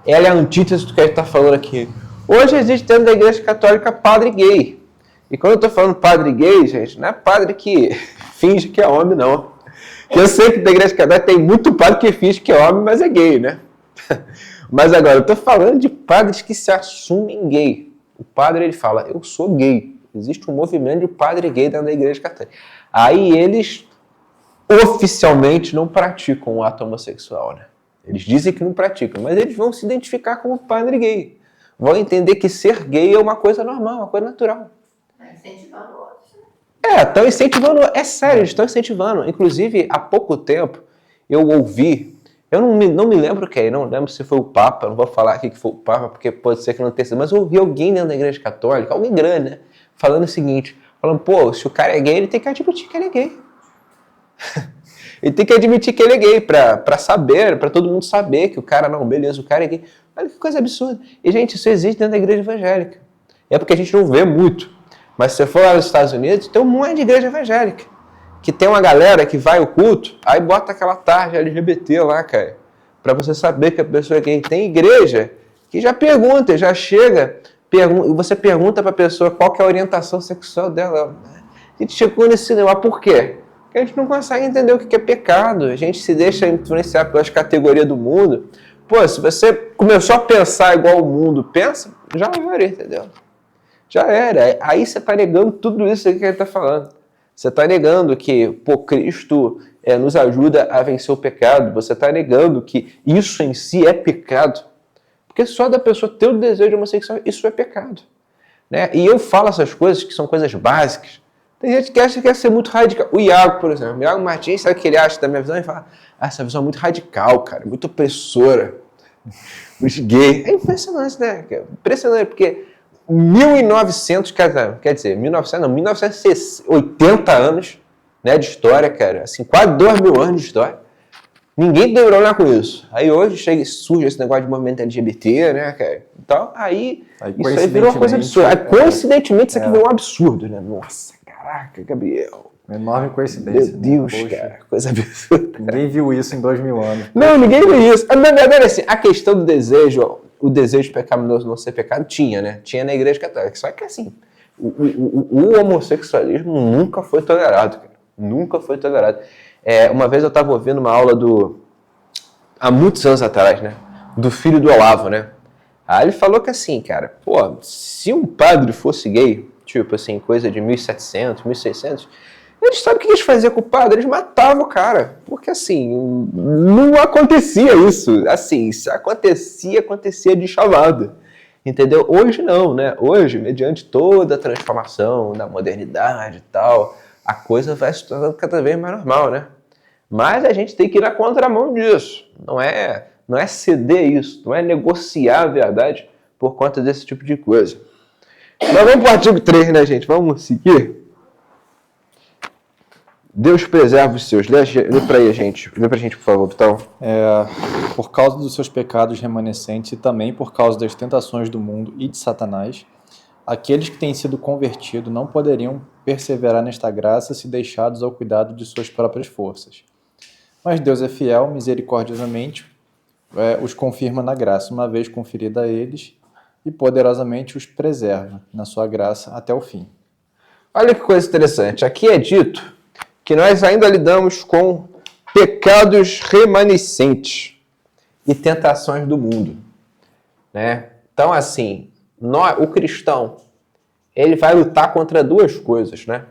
ela é a antítese do que a gente está falando aqui. Hoje existe dentro da Igreja Católica padre gay. E quando eu estou falando padre gay, gente, não é padre que finge que é homem, não. Eu sei que da Igreja Católica tem muito padre que finge que é homem, mas é gay, né? Mas agora, eu estou falando de padres que se assumem gay. O padre, ele fala, eu sou gay. Existe um movimento de padre gay dentro da Igreja Católica. Aí eles oficialmente não praticam o ato homossexual, né? Eles dizem que não praticam, mas eles vão se identificar como padre gay. Vão entender que ser gay é uma coisa normal, uma coisa natural. Incentivando outros, né? Estão incentivando, é sério, eles estão incentivando. Inclusive, há pouco tempo, eu ouvi, eu não me lembro quem, não lembro se foi o Papa, não vou falar aqui que foi o Papa, porque pode ser que não tenha sido, mas eu ouvi alguém dentro da Igreja Católica, alguém grande, né? Falando o seguinte, falando, se o cara é gay, ele tem que admitir que ele é gay. Ele tem que admitir que ele é gay, pra saber, pra todo mundo saber que o cara, não, beleza, o cara é gay. Olha que coisa absurda. E, gente, isso existe dentro da igreja evangélica. É porque a gente não vê muito. Mas se você for lá nos Estados Unidos, tem um monte de igreja evangélica. Que tem uma galera que vai ao culto, aí bota aquela tarja LGBT lá, cara. Pra você saber que a pessoa é gay. Tem igreja que já pergunta, já chega, você pergunta pra pessoa qual que é a orientação sexual dela. A gente chegou nesse cinema, por quê? Porque a gente não consegue entender o que é pecado. A gente se deixa influenciar pelas categorias do mundo. Se você começou a pensar igual o mundo pensa, já era, entendeu? Já era. Aí você está negando tudo isso que ele está falando. Você está negando que Cristo nos ajuda a vencer o pecado. Você está negando que isso em si é pecado. Porque só da pessoa ter o desejo homossexual, isso é pecado. Né? E eu falo essas coisas que são coisas básicas. Tem gente que acha que quer ser muito radical. O Iago, por exemplo. O Iago Martins, sabe o que ele acha da minha visão? Ele fala, essa visão é muito radical, cara. Muito opressora. Os gays. É impressionante, né? Impressionante, porque 1980 anos, né, de história, cara. Assim, quase 2.000 anos de história. Ninguém tem problema com isso. Aí hoje surge esse negócio de movimento LGBT, né, cara? Então, aí isso aí virou uma coisa absurda. Aí, coincidentemente, isso aqui virou um absurdo, né? Nossa, caraca, Gabriel. Enorme coincidência. Meu Deus, Poxa, cara, coisa absurda. ninguém viu isso em 2000 anos. Não, ninguém viu isso. Na verdade, assim, a questão do desejo, o desejo pecaminoso não ser pecado, tinha, né? Tinha na Igreja Católica. Só que, assim, o homossexualismo nunca foi tolerado, cara. Nunca foi tolerado. Uma vez eu estava ouvindo uma aula há muitos anos atrás, né? Do filho do Olavo, né? Aí ele falou que assim, cara, pô, se um padre fosse gay, tipo assim, coisa de 1700, 1600, eles sabem o que eles faziam com o padre? Eles matavam o cara. Porque assim, não acontecia isso. Assim, se acontecia de chamada. Entendeu? Hoje não, né? Hoje, mediante toda a transformação da modernidade e tal, a coisa vai se tornando cada vez mais normal, né? Mas a gente tem que ir na contramão disso. Não é ceder isso, não é negociar a verdade por conta desse tipo de coisa. Mas vamos para o artigo 3, né, gente? Vamos seguir? Deus preserva os seus. Lê para a gente, por favor, Vitão. Por causa dos seus pecados remanescentes e também por causa das tentações do mundo e de Satanás, aqueles que têm sido convertidos não poderiam perseverar nesta graça se deixados ao cuidado de suas próprias forças. Mas Deus é fiel, misericordiosamente, os confirma na graça, uma vez conferida a eles, e poderosamente os preserva na sua graça até o fim. Olha que coisa interessante. Aqui é dito que nós ainda lidamos com pecados remanescentes e tentações do mundo, né? Então, assim, o cristão, ele vai lutar contra duas coisas, né?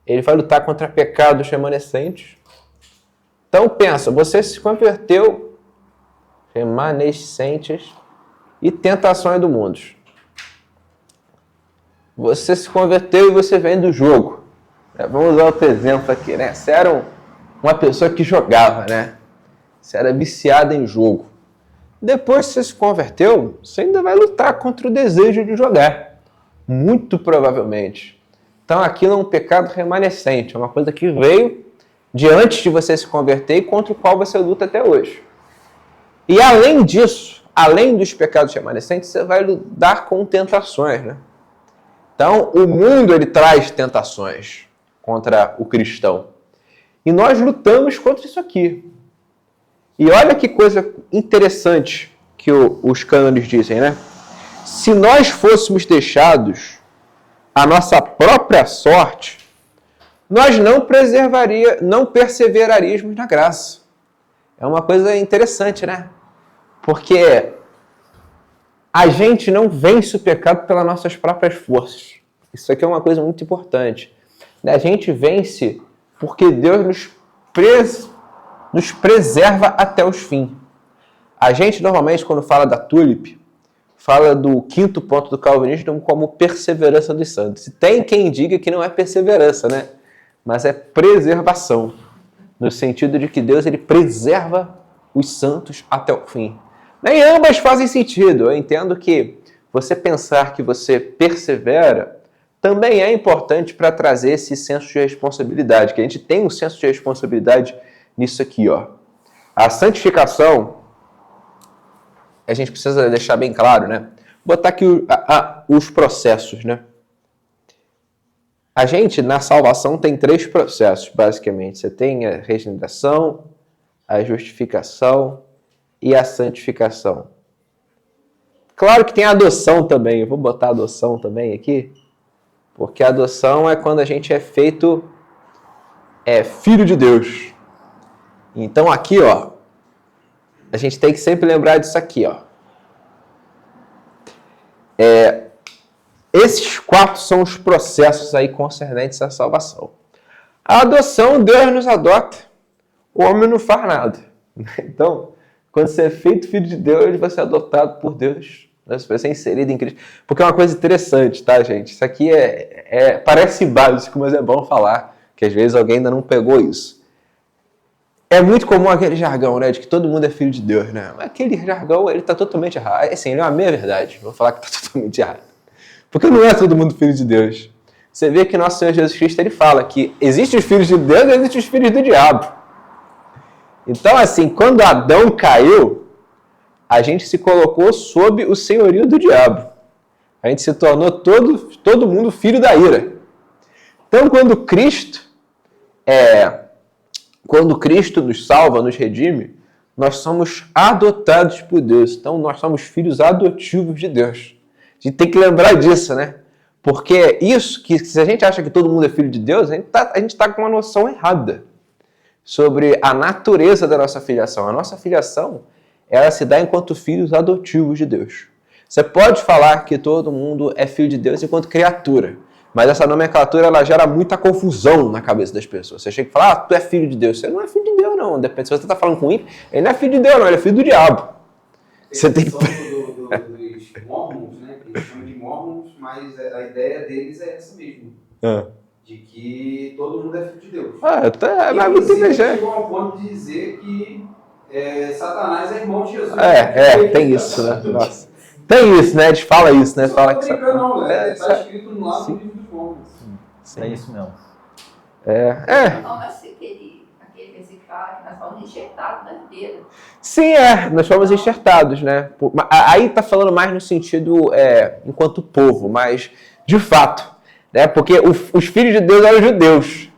Ele vai lutar contra pecados remanescentes. Então, pensa, você se converteu, remanescentes e tentações do mundo. Você se converteu e você vem do jogo. Vamos usar outro exemplo aqui, né? Você era uma pessoa que jogava, né? Você era viciado em jogo. Depois que você se converteu, você ainda vai lutar contra o desejo de jogar. Muito provavelmente. Então aquilo é um pecado remanescente, é uma coisa que veio de antes de você se converter e contra o qual você luta até hoje. E além disso, além dos pecados remanescentes, você vai lidar com tentações, né? Então o mundo ele traz tentações contra o cristão. E nós lutamos contra isso aqui. E olha que coisa interessante que os cânones dizem, né? Se nós fôssemos deixados à nossa própria sorte, nós não perseveraríamos na graça. É uma coisa interessante, né? Porque a gente não vence o pecado pelas nossas próprias forças. Isso aqui é uma coisa muito importante. A gente vence porque Deus nos preserva até os fins. A gente, normalmente, quando fala da Tulip, fala do quinto ponto do calvinismo como perseverança dos santos. E tem quem diga que não é perseverança, né? Mas é preservação, no sentido de que Deus ele preserva os santos até o fim. Nem ambas fazem sentido. Eu entendo que você pensar que você persevera também é importante para trazer esse senso de responsabilidade, que a gente tem um senso de responsabilidade nisso aqui, ó. A santificação, a gente precisa deixar bem claro, né? Botar aqui os processos, né? A gente, na salvação, tem 3 processos, basicamente. Você tem a regeneração, a justificação e a santificação. Claro que tem a adoção também. Eu vou botar a adoção também aqui, porque a adoção é quando a gente é feito filho de Deus. Então aqui, ó, a gente tem que sempre lembrar disso aqui, ó. Esses 4 são os processos aí concernentes à salvação. A adoção, Deus nos adota. O homem não faz nada. Então, quando você é feito filho de Deus, ele vai ser adotado por Deus. Você vai ser inserido em Cristo. Porque é uma coisa interessante, tá, gente? Isso aqui parece básico, mas é bom falar, que às vezes alguém ainda não pegou isso. É muito comum aquele jargão, né, de que todo mundo é filho de Deus, né? Mas aquele jargão, ele está totalmente errado. Assim, ele é uma meia-verdade. Vou falar que está totalmente errado. Porque não é todo mundo filho de Deus. Você vê que nosso Senhor Jesus Cristo, ele fala que existem os filhos de Deus e existem os filhos do diabo. Então, assim, quando Adão caiu, a gente se colocou sob o senhorio do diabo. A gente se tornou todo mundo filho da ira. Então, quando Cristo quando Cristo nos salva, nos redime, nós somos adotados por Deus. Então, nós somos filhos adotivos de Deus. A gente tem que lembrar disso, né? Porque isso, que se a gente acha que todo mundo é filho de Deus, a gente tá com uma noção errada sobre a natureza da nossa filiação. A nossa filiação, ela se dá enquanto filhos adotivos de Deus. Você pode falar que todo mundo é filho de Deus enquanto criatura, mas essa nomenclatura ela gera muita confusão na cabeça das pessoas. Você chega e fala, tu é filho de Deus. Você não é filho de Deus, não. Depende, se você está falando com ímpio, ele não é filho de Deus, não. Ele é filho do diabo. Você tem que... dos Mormons, né? Que eles chamam de Mormons, mas a ideia deles é essa mesmo. De que todo mundo é filho de Deus. Mas muito inteligente. Chegou ao ponto de dizer que Satanás é irmão de Jesus. Tem isso, né? Nossa. Tem isso, né? A gente fala isso, né? Fala que não, está escrito no lado do livro dos Mormons. É isso mesmo. Então, aquele versículo fala que nós fomos enxertados na videira. Sim, nós fomos enxertados, né? Aí tá falando mais no sentido enquanto povo, mas de fato, né? Porque os filhos de Deus eram judeus.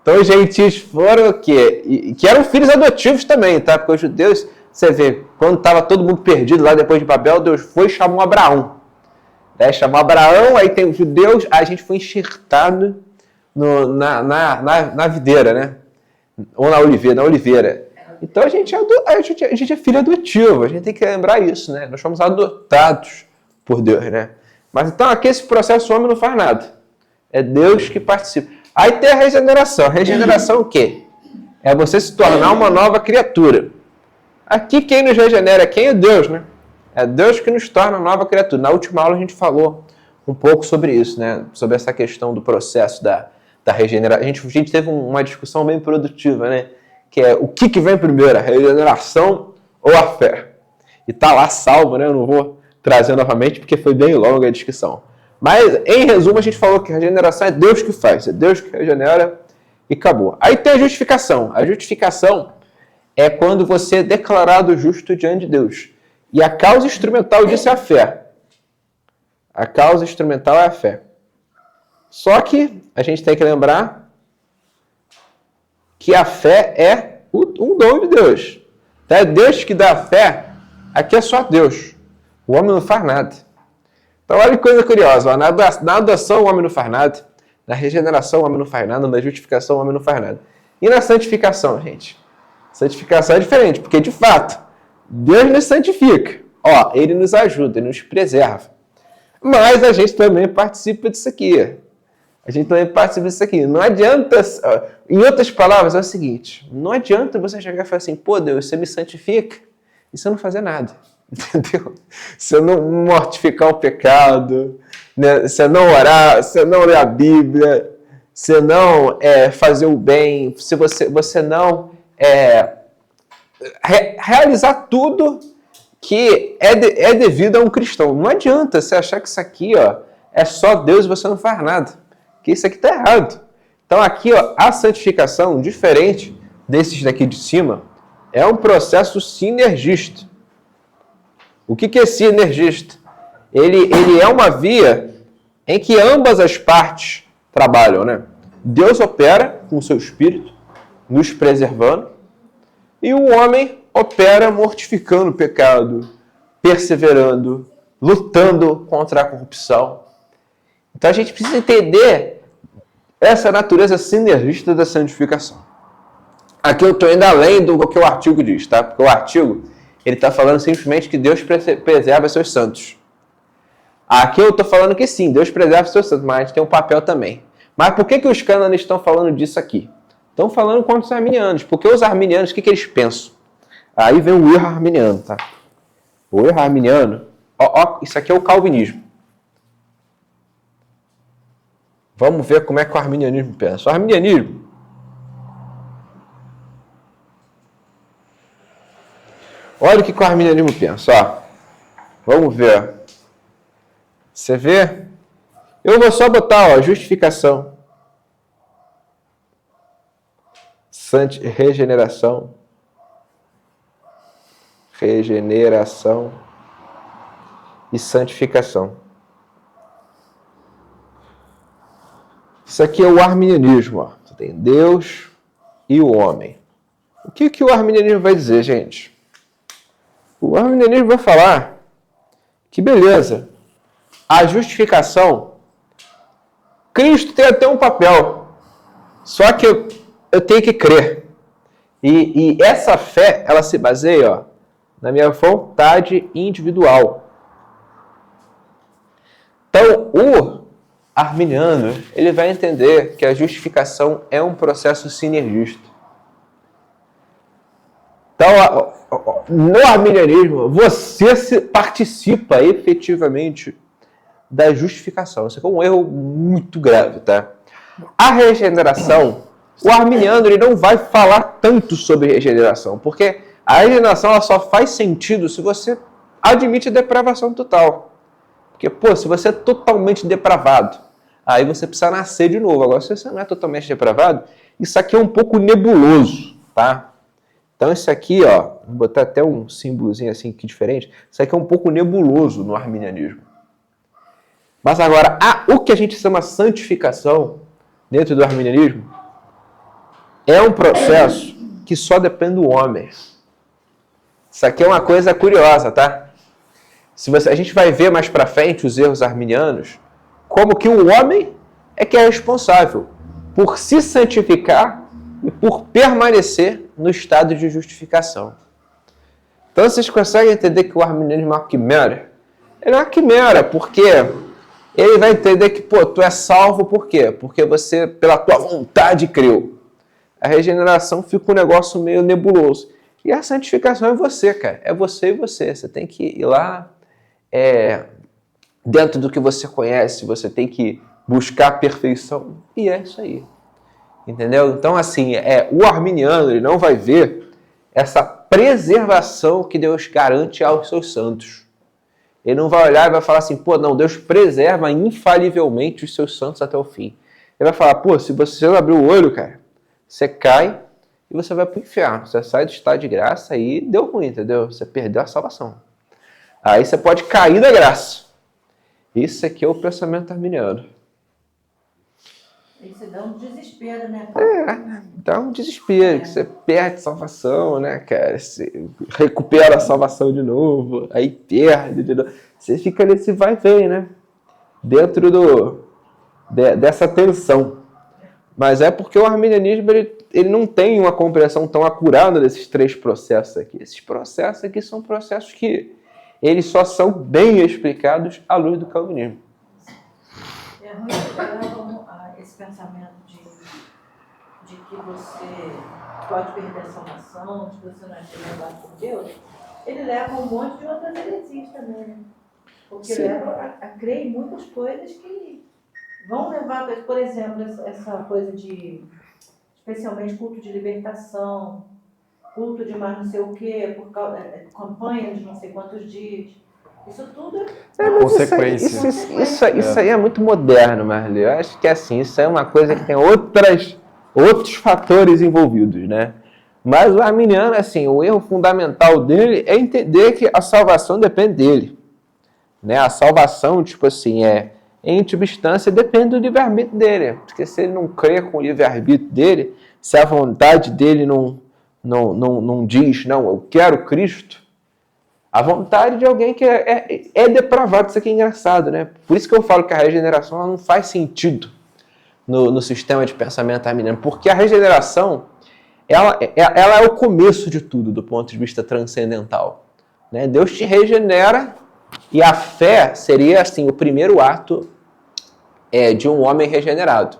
Então os gentios foram o quê? Que eram filhos adotivos também, tá? Porque os judeus, você vê, quando estava todo mundo perdido lá depois de Babel, Deus foi e chamou Abraão. Chamou Abraão, aí tem os judeus, aí a gente foi enxertado na videira, né? Ou na oliveira. Então a gente é filho adotivo, a gente tem que lembrar isso, né? Nós somos adotados por Deus, né? Mas então aqui esse processo o homem não faz nada. É Deus que participa. Aí tem a regeneração. Regeneração o quê? É você se tornar uma nova criatura. Aqui quem nos regenera, quem é Deus, né? É Deus que nos torna nova criatura. Na última aula a gente falou um pouco sobre isso, né? Sobre essa questão do processo da regeneração. A gente teve uma discussão bem produtiva, né? Que é o que vem primeiro, a regeneração ou a fé? E tá lá salvo, né? Eu não vou trazer novamente porque foi bem longa a discussão. Mas, em resumo, a gente falou que a regeneração é Deus que faz, é Deus que regenera e acabou. Aí tem a justificação. A justificação é quando você é declarado justo diante de Deus. E a causa instrumental disso é a fé. A causa instrumental é a fé. Só que a gente tem que lembrar que a fé é um dom de Deus. É Deus que dá a fé, aqui é só Deus. O homem não faz nada. Então olha que coisa curiosa. Na adoção o homem não faz nada. Na regeneração o homem não faz nada. Na justificação o homem não faz nada. E na santificação, gente? Santificação é diferente, porque de fato, Deus nos santifica. Ele nos ajuda, ele nos preserva. Mas a gente também participa disso aqui. Não adianta, em outras palavras, é o seguinte, não adianta você chegar e falar assim, pô Deus, você me santifica, e você não fazer nada, entendeu? Você não mortificar o pecado, né? Você não orar, você não ler a Bíblia, você não fazer o bem, se você não realizar tudo que é devido a um cristão. Não adianta você achar que isso aqui é só Deus e você não faz nada. Que isso aqui está errado. Então aqui, a santificação, diferente desses daqui de cima, é um processo sinergista. O que é sinergista? Ele é uma via em que ambas as partes trabalham, né? Deus opera com o seu Espírito, nos preservando, e o homem opera mortificando o pecado, perseverando, lutando contra a corrupção. Então a gente precisa entender essa natureza sinergista da santificação. Aqui eu estou indo além do que o artigo diz, tá? Porque o artigo ele está falando simplesmente que Deus preserva seus santos. Aqui eu estou falando que sim, Deus preserva seus santos, mas a gente tem um papel também. Mas por que os cânones estão falando disso aqui? Estão falando contra os arminianos. Porque os arminianos, o que eles pensam? Aí vem o erro arminiano, tá? O erro arminiano, isso aqui é o calvinismo. Vamos ver como é que o arminianismo pensa. O arminianismo, olha o que o arminianismo pensa. Vamos ver. Você vê? Eu vou só botar justificação, regeneração e santificação. Isso aqui é o arminianismo. Você tem Deus, e o homem. O que o arminianismo vai dizer, gente? O arminianismo vai falar que, beleza, a justificação, Cristo tem até um papel, só que eu tenho que crer. E essa fé, ela se baseia na minha vontade individual. Então, o arminiano, ele vai entender que a justificação é um processo sinergista. Então, no arminianismo, você participa efetivamente da justificação. Isso é um erro muito grave, tá? A regeneração, o arminiano ele não vai falar tanto sobre regeneração, porque a regeneração ela só faz sentido se você admite a depravação total. Porque, se você é totalmente depravado, aí você precisa nascer de novo. Agora, se você não é totalmente depravado, isso aqui é um pouco nebuloso, tá? Então, isso aqui, vou botar até um símbolozinho assim aqui diferente. Isso aqui é um pouco nebuloso no arminianismo. Mas agora, o que a gente chama santificação dentro do arminianismo é um processo que só depende do homem. Isso aqui é uma coisa curiosa, tá? A gente vai ver mais pra frente os erros arminianos, como que o homem é que é responsável por se santificar e por permanecer no estado de justificação. Então, vocês conseguem entender que o arminianismo é uma quimera? Ele é uma quimera, porque ele vai entender que, tu é salvo por quê? Porque você, pela tua vontade, creu. A regeneração fica um negócio meio nebuloso. E a santificação é você, cara. É você e você. Você tem que ir lá, dentro do que você conhece, você tem que buscar a perfeição. E é isso aí. Entendeu? Então, assim, o arminiano ele não vai ver essa preservação que Deus garante aos seus santos. Ele não vai olhar e vai falar assim, não, Deus preserva infalivelmente os seus santos até o fim. Ele vai falar, se você não abrir o olho, cara, você cai e você vai para o inferno. Você sai do estado de graça e deu ruim, entendeu? Você perdeu a salvação. Aí você pode cair da graça. Isso aqui é o pensamento arminiano. Isso dá um desespero, né? Dá um desespero, que você perde a salvação, né, cara? Você recupera a salvação de novo, aí perde de novo. Você fica nesse vai e vem, né? Dentro dessa tensão. Mas é porque o arminianismo ele não tem uma compreensão tão acurada desses três processos aqui. Esses processos aqui são processos que eles só são bem explicados à luz do calvinismo. É ruim esse pensamento de que você pode perder a salvação, de que você não é perdoado por Deus. Ele leva um monte de outras heresias também, né? Porque leva a crer em muitas coisas que vão levar, por exemplo, essa coisa de, especialmente culto de libertação, culto de mais não sei o quê, por causa campanha de não sei quantos dias. Isso tudo consequência. Isso aí é muito moderno, Marli. Eu acho que assim, isso é uma coisa que tem outros fatores envolvidos, né? Mas o arminiano, assim, o erro fundamental dele é entender que a salvação depende dele. Né? A salvação, em última instância, depende do livre-arbítrio dele. Porque se ele não crê com o livre-arbítrio dele, se a vontade dele não diz, não, eu quero Cristo, a vontade de alguém que é depravado. Isso aqui é engraçado, né? Por isso que eu falo que a regeneração ela não faz sentido no sistema de pensamento arminiano. Porque a regeneração, ela é o começo de tudo, do ponto de vista transcendental. Né? Deus te regenera e a fé seria, assim, o primeiro ato de um homem regenerado.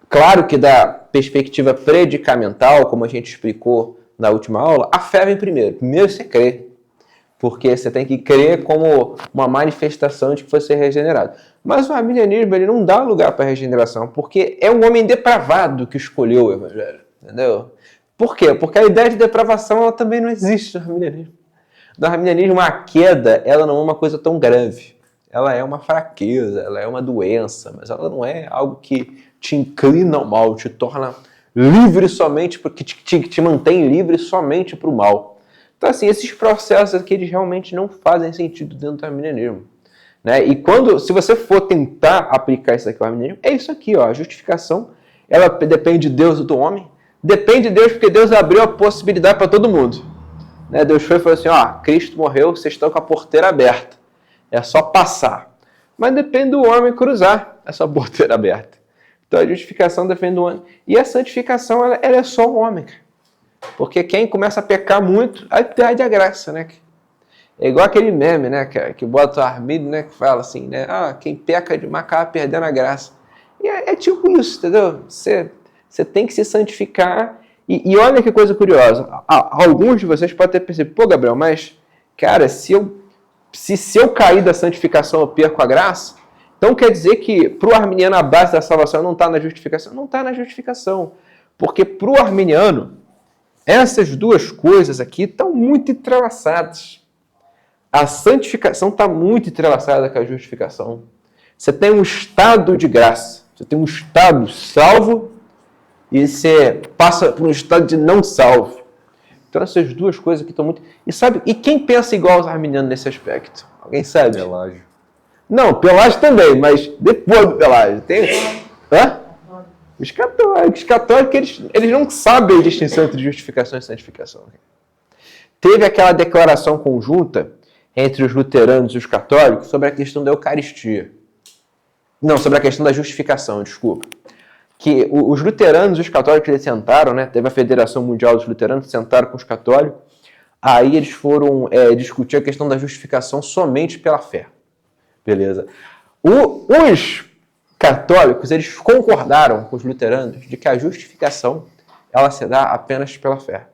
Claro que da perspectiva predicamental, como a gente explicou na última aula, a fé vem primeiro. Primeiro você crê. Porque você tem que crer como uma manifestação de que você é regenerado. Mas o arminianismo ele não dá lugar para a regeneração, porque é um homem depravado que escolheu o evangelho. Entendeu? Por quê? Porque a ideia de depravação ela também não existe no arminianismo. No arminianismo, a queda ela não é uma coisa tão grave. Ela é uma fraqueza, ela é uma doença, mas ela não é algo que te inclina ao mal, te torna livre somente, porque te mantém livre somente para o mal. Então, assim, esses processos aqui, eles realmente não fazem sentido dentro do arminianismo. Né? E se você for tentar aplicar isso aqui ao arminianismo, é isso aqui, a justificação, ela depende de Deus e do homem, Depende de Deus, porque Deus abriu a possibilidade para todo mundo. Né? Deus foi e falou assim, ó, Cristo morreu, vocês estão com a porteira aberta. É só passar. Mas depende do homem cruzar essa porteira aberta. Então a justificação depende do homem. E a santificação, ela é só o homem. Porque quem começa a pecar muito, aí perde a graça, né? É igual aquele meme, né, que bota o Armídio, né, que fala assim, né, quem peca demais acaba perdendo a graça. E é tipo isso, entendeu? Você tem que se santificar. E olha que coisa curiosa. Alguns de vocês podem ter percebido, pô, Gabriel, mas, cara, se eu cair da santificação, eu perco a graça? Então quer dizer que para o arminiano a base da salvação não está na justificação? Não está na justificação. Porque para o arminiano, essas duas coisas aqui estão muito entrelaçadas. A santificação está muito entrelaçada com a justificação. Você tem um estado de graça. Você tem um estado salvo e você passa por um estado de não salvo. Então essas duas coisas aqui estão muito... E quem pensa igual aos arminianos nesse aspecto? Alguém sabe? Pelágio. Não, Pelágio também, mas depois do Pelágio. Tem... Hã? Os católicos eles não sabem a distinção entre justificação e santificação. Teve aquela declaração conjunta entre os luteranos e os católicos sobre a questão da Eucaristia. Não, sobre a questão da justificação, desculpa. Que os luteranos e os católicos eles sentaram, né? Teve a Federação Mundial dos Luteranos, sentaram com os católicos, aí eles foram discutir a questão da justificação somente pela fé. Beleza. Os católicos, eles concordaram com os luteranos de que a justificação, ela se dá apenas pela fé.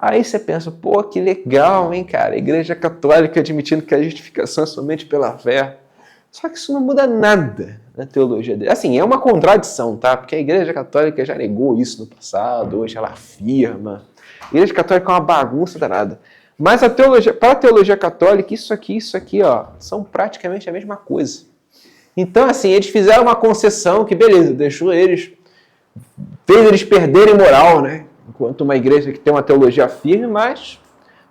Aí você pensa, pô, que legal, hein, cara? A Igreja Católica admitindo que a justificação é somente pela fé. Só que isso não muda nada na teologia dele. Assim, é uma contradição, tá? Porque a Igreja Católica já negou isso no passado, hoje ela afirma. A Igreja Católica é uma bagunça danada. Mas para a teologia católica, isso aqui, ó, são praticamente a mesma coisa. Então, assim, eles fizeram uma concessão que, beleza, fez eles perderem moral, né? Enquanto uma igreja que tem uma teologia firme, mas,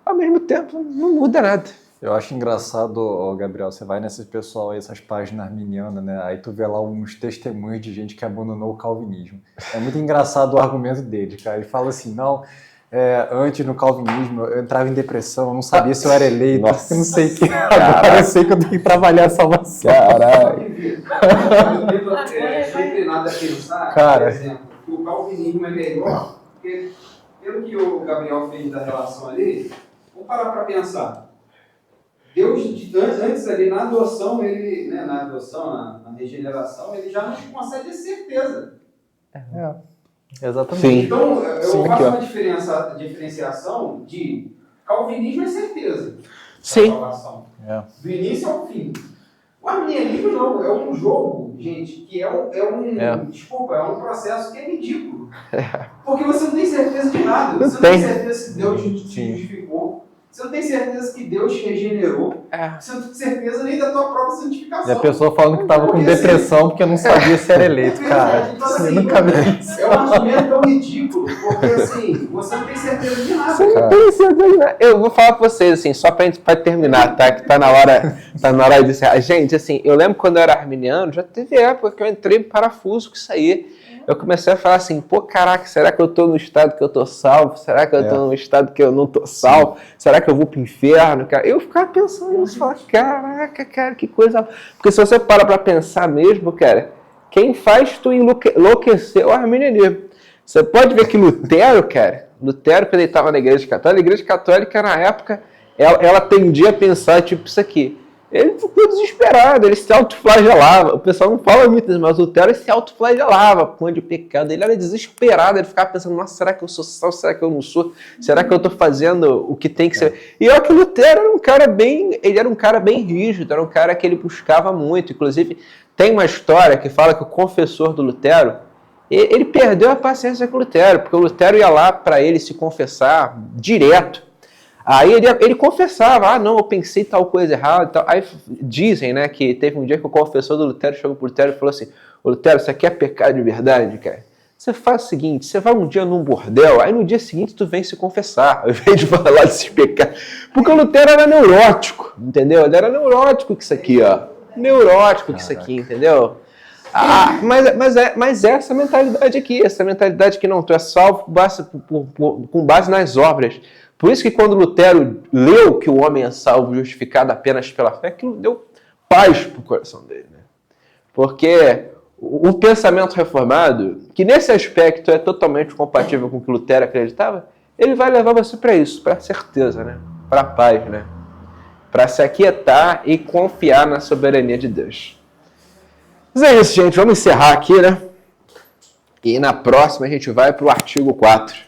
ao mesmo tempo, não muda nada. Eu acho engraçado, Gabriel, você vai nesses pessoal aí, essas páginas arminianas, né? Aí tu vê lá uns testemunhos de gente que abandonou o calvinismo. É muito engraçado o argumento dele, cara. Ele fala assim, não, antes no calvinismo eu entrava em depressão, eu não sabia se eu era eleito, Nossa. eu não sei o que. Agora eu sei que eu tenho que trabalhar a salvação. Caralho. Eu estou inclinado a pensar, Cara. por exemplo, que o calvinismo é melhor, porque pelo que o Gabriel fez da relação ali, vamos parar para pensar. Deus, antes ali na adoção, ele, né, na regeneração, ele já nos concede a certeza. Exatamente. Sim. Então, eu Sim, faço aqui, uma diferenciação de calvinismo é certeza. Sim. Salvação. Do início ao fim. O arminianismo não, é um jogo, gente, que é um processo que é ridículo. Porque você não tem certeza de nada. Você não tem certeza que Deus te justificou. Você não tem certeza que Deus te regenerou. Você não tem certeza nem da tua própria santificação. E a pessoa falando que estava com depressão porque não sabia se era eleito, cara. Então, assim, Eu nunca vi. é um argumento tão ridículo, porque assim, você não tem certeza de nada. Você não tem certeza de nada. Eu vou falar pra vocês, assim, só pra terminar, tá? Que tá na hora de encerrar. Gente, assim, eu lembro quando eu era arminiano, já teve época que eu entrei em parafuso com isso aí. Eu comecei a falar assim, pô, caraca, será que eu tô no estado que eu tô salvo? Será que eu tô no estado que eu não tô salvo? Será que eu vou pro inferno? Cara? Eu ficava pensando nisso, falar, caraca, cara, que coisa... Porque se você para pra pensar mesmo, cara, quem faz tu enlouquecer é o arminianismo. Você pode ver que Lutero, quando ele estava na Igreja Católica, a Igreja Católica, na época, ela tendia a pensar, tipo, isso aqui. Ele ficou desesperado, ele se autoflagelava. O pessoal não fala muito isso, mas o Lutero se autoflagelava com o pecado. Ele era desesperado, ele ficava pensando, nossa, será que eu sou salvo? Será que eu não sou? Será que eu estou fazendo o que tem que ser? E olha que o Lutero era um cara bem rígido, era um cara que ele buscava muito. Inclusive, tem uma história que fala que o confessor do Lutero, ele perdeu a paciência com o Lutero, porque o Lutero ia lá para ele se confessar direto. Aí ele confessava, não, eu pensei tal coisa errada. Tal. Aí dizem, né, que teve um dia que o confessor do Lutero chegou pro Lutero e falou assim, ô Lutero, você quer pecar de verdade, cara? Você faz o seguinte, você vai um dia num bordel, aí no dia seguinte tu vem se confessar, ao invés de falar desses pecados. Porque o Lutero era neurótico, entendeu? Ele era neurótico com isso aqui, ó. Neurótico com isso aqui, entendeu? Mas é essa mentalidade aqui, essa mentalidade que não, tu é salvo com base nas obras. Por isso que quando Lutero leu que o homem é salvo justificado apenas pela fé, aquilo deu paz pro coração dele, né? Porque o pensamento reformado, que nesse aspecto é totalmente compatível com o que Lutero acreditava, ele vai levar você para isso, para a certeza, né? Para a paz, né? Para se aquietar e confiar na soberania de Deus. Mas é isso, gente. Vamos encerrar aqui, né? E na próxima a gente vai para o artigo 4.